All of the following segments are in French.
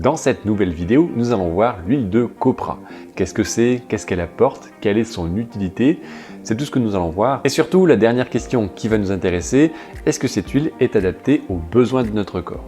Dans cette nouvelle vidéo, nous allons voir l'huile de copra. Qu'est-ce que c'est? Qu'est-ce qu'elle apporte? Quelle est son utilité? C'est tout ce que nous allons voir. Et surtout, la dernière question qui va nous intéresser, est-ce que cette huile est adaptée aux besoins de notre corps?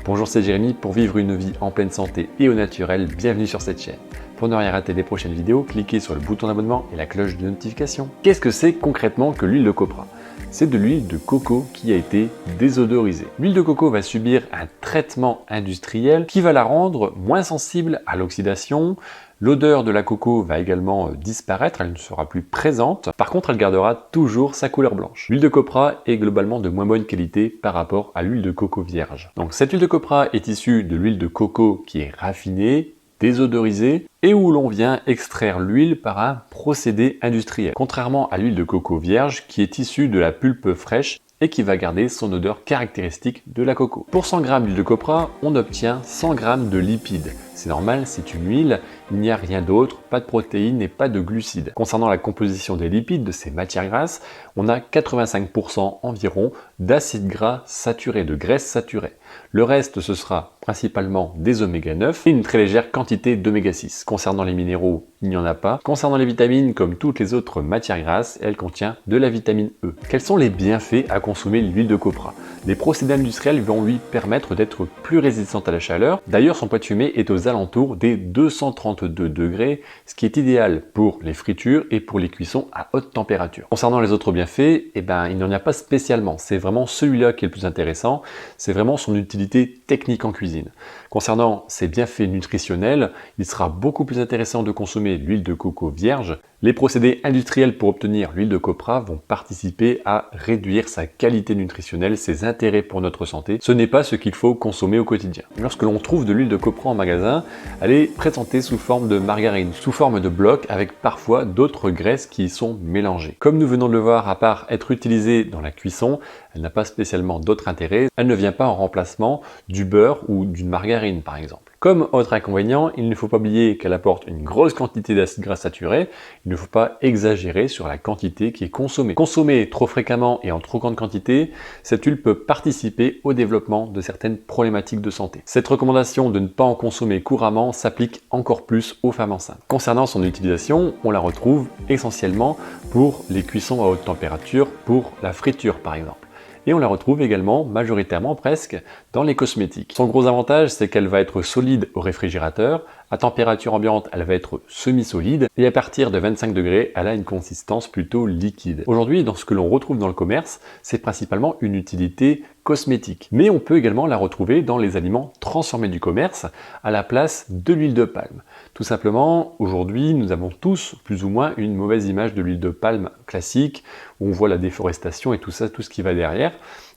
Bonjour, c'est Jérémy. Pour vivre une vie en pleine santé et au naturel, bienvenue sur cette chaîne. Pour ne rien rater des prochaines vidéos, cliquez sur le bouton d'abonnement et la cloche de notification. Qu'est-ce que c'est concrètement que l'huile de copra? C'est de l'huile de coco qui a été désodorisée. L'huile de coco va subir un traitement industriel qui va la rendre moins sensible à l'oxydation. L'odeur de la coco va également disparaître, elle ne sera plus présente. Par contre, elle gardera toujours sa couleur blanche. L'huile de copra est globalement de moins bonne qualité par rapport à l'huile de coco vierge. Donc cette huile de copra est issue de l'huile de coco qui est raffinée, désodorisée et où l'on vient extraire l'huile par un procédé industriel. Contrairement à l'huile de coco vierge qui est issue de la pulpe fraîche et qui va garder son odeur caractéristique de la coco. Pour 100 g d'huile de copra, on obtient 100 g de lipides. C'est normal, c'est une huile, il n'y a rien d'autre, pas de protéines et pas de glucides. Concernant la composition des lipides, de ces matières grasses, on a 85% environ d'acides gras saturés, de graisses saturées. Le reste, ce sera principalement des oméga 9 et une très légère quantité d'oméga 6. Concernant les minéraux, il n'y en a pas. Concernant les vitamines, comme toutes les autres matières grasses, elle contient de la vitamine E. Quels sont les bienfaits à consommer l'huile de copra? Les procédés industriels vont lui permettre d'être plus résistante à la chaleur. D'ailleurs, son poids de fumée est aux alentours des 232 degrés, ce qui est idéal pour les fritures et pour les cuissons à haute température. Concernant les autres bienfaits, il n'y en a pas spécialement. C'est vraiment celui-là qui est le plus intéressant. C'est vraiment son utilité technique en cuisine. Concernant ses bienfaits nutritionnels, il sera beaucoup plus intéressant de consommer l'huile de coco vierge. Les procédés industriels pour obtenir l'huile de copra vont participer à réduire sa qualité nutritionnelle, ses intérêts pour notre santé. Ce n'est pas ce qu'il faut consommer au quotidien. Lorsque l'on trouve de l'huile de copra en magasin, elle est présentée sous forme de margarine, sous forme de blocs, avec parfois d'autres graisses qui y sont mélangées. Comme nous venons de le voir, à part être utilisée dans la cuisson, elle n'a pas spécialement d'autre intérêt. Elle ne vient pas en remplacement du beurre ou d'une margarine par exemple. Comme autre inconvénient, il ne faut pas oublier qu'elle apporte une grosse quantité d'acides gras saturés. Il ne faut pas exagérer sur la quantité qui est consommée. Consommée trop fréquemment et en trop grande quantité, cette huile peut participer au développement de certaines problématiques de santé. Cette recommandation de ne pas en consommer couramment s'applique encore plus aux femmes enceintes. Concernant son utilisation, on la retrouve essentiellement pour les cuissons à haute température, pour la friture par exemple. Et on la retrouve également majoritairement presque dans les cosmétiques. Son gros avantage, c'est qu'elle va être solide au réfrigérateur, à température ambiante, elle va être semi-solide, et à partir de 25 degrés, elle a une consistance plutôt liquide. Aujourd'hui, dans ce que l'on retrouve dans le commerce, c'est principalement une utilité cosmétique. Mais on peut également la retrouver dans les aliments transformés du commerce, à la place de l'huile de palme. Tout simplement, aujourd'hui, nous avons tous plus ou moins une mauvaise image de l'huile de palme classique, où on voit la déforestation et tout ça, tout ce qui va derrière.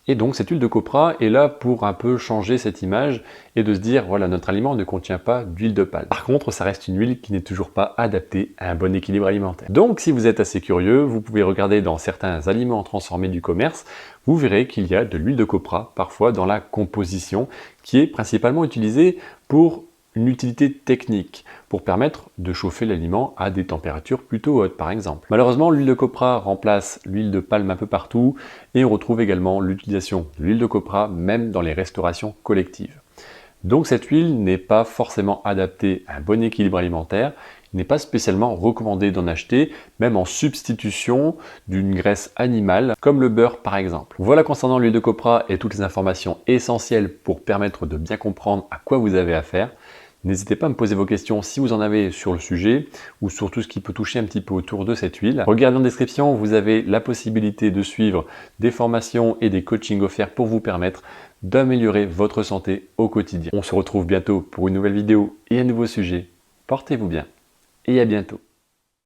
Et donc cette huile de copra est là pour un peu changer cette image et de se dire voilà, notre aliment ne contient pas d'huile de palme. Par contre, ça reste une huile qui n'est toujours pas adaptée à un bon équilibre alimentaire. Donc si vous êtes assez curieux, vous pouvez regarder dans certains aliments transformés du commerce, vous verrez qu'il y a de l'huile de copra parfois dans la composition qui est principalement utilisée pour une utilité technique pour permettre de chauffer l'aliment à des températures plutôt hautes par exemple. Malheureusement, l'huile de copra remplace l'huile de palme un peu partout et on retrouve également l'utilisation de l'huile de copra même dans les restaurations collectives. Donc cette huile n'est pas forcément adaptée à un bon équilibre alimentaire, il n'est pas spécialement recommandé d'en acheter, même en substitution d'une graisse animale, comme le beurre par exemple. Voilà concernant l'huile de copra et toutes les informations essentielles pour permettre de bien comprendre à quoi vous avez affaire. N'hésitez pas à me poser vos questions si vous en avez sur le sujet ou sur tout ce qui peut toucher un petit peu autour de cette huile. Regardez en description, vous avez la possibilité de suivre des formations et des coachings offerts pour vous permettre d'améliorer votre santé au quotidien. On se retrouve bientôt pour une nouvelle vidéo et un nouveau sujet. Portez-vous bien et à bientôt.